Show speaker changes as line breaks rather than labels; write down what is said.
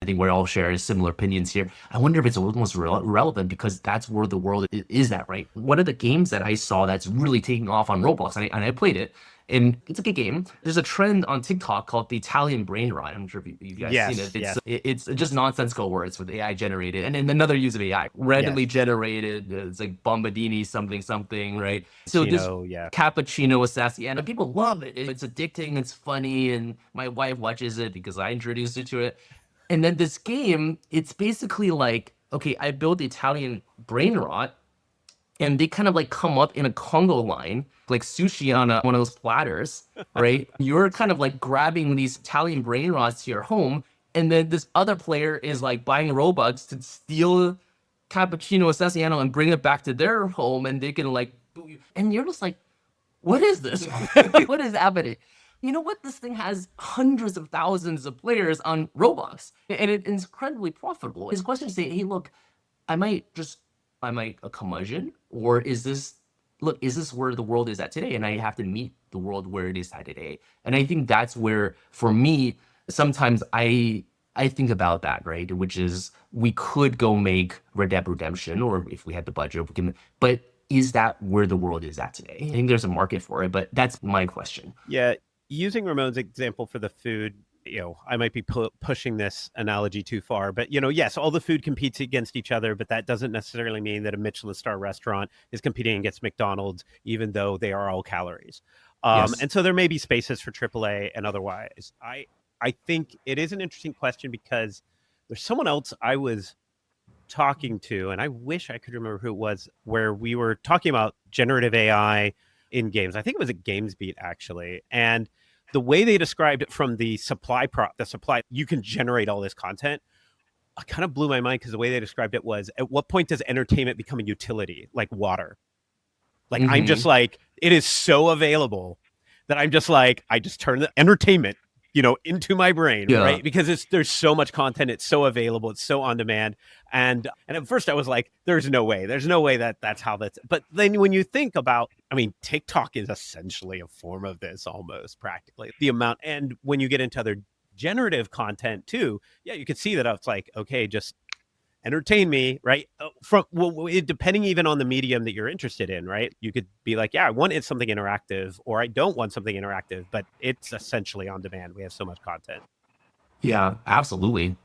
I think we all share similar opinions here. I wonder if it's almost relevant because that's where the world is at, right? One of the games that I saw that's really taking off on Roblox, and I played it, and it's a good game. There's a trend on TikTok called the Italian brain rot. I'm not sure if you guys seen it.
Yes, yes,
It's just nonsensical words with AI generated, and then another use of AI, randomly
yes.
generated. It's like Bombadini something something, right? So this
Chino, yeah.
cappuccino assassin, and people love it. It's addicting, it's funny, and my wife watches it because I introduced her to it. And then this game, it's basically like, okay, I built the Italian brain rot, and they kind of like come up in a Congo line, like sushi on one of those platters, right? You're kind of like grabbing these Italian brain rots to your home, and then this other player is like buying Robux to steal cappuccino assassino and bring it back to their home, and they can like, and you're just like, what is this? What is happening? You know what? This thing has hundreds of thousands of players on Roblox, and it's incredibly profitable. His question is, say, hey, look, I might just, I might a curmudgeon, or is this, look, is this where the world is at today? And I have to meet the world where it is at today. And I think that's where, for me, sometimes I think about that, right? Which is we could go make Red Dead Redemption, or if we had the budget, we can, but is that where the world is at today? I think there's a market for it, but that's my question.
Yeah, using Ramon's example for the food, I might be pushing this analogy too far, but yes, all the food competes against each other, but that doesn't necessarily mean that a Michelin star restaurant is competing against McDonald's, even though they are all calories.
Yes.
And so there may be spaces for AAA and otherwise. I think it is an interesting question because there's someone else I was talking to, and I wish I could remember who it was, where we were talking about generative AI in games. I think it was at GamesBeat actually, and the way they described it from the supply, you can generate all this content. Kind of blew my mind because the way they described it was, at what point does entertainment become a utility, like water? Like I'm just
Hmm.
like, it is so available that I'm just like, I just turn the entertainment, into my brain,
Yeah.
right? Because there's so much content, it's so available, it's so on demand. And at first I was like, there's no way that that's how that's. But then when you think about, I mean, TikTok is essentially a form of this almost practically. The amount, and when you get into other generative content too, yeah, you can see that it's like, okay, just entertain me, right? From depending even on the medium that you're interested in, right? You could be like, yeah, I want it something interactive, or I don't want something interactive, but it's essentially on demand. We have so much content.
Yeah, absolutely.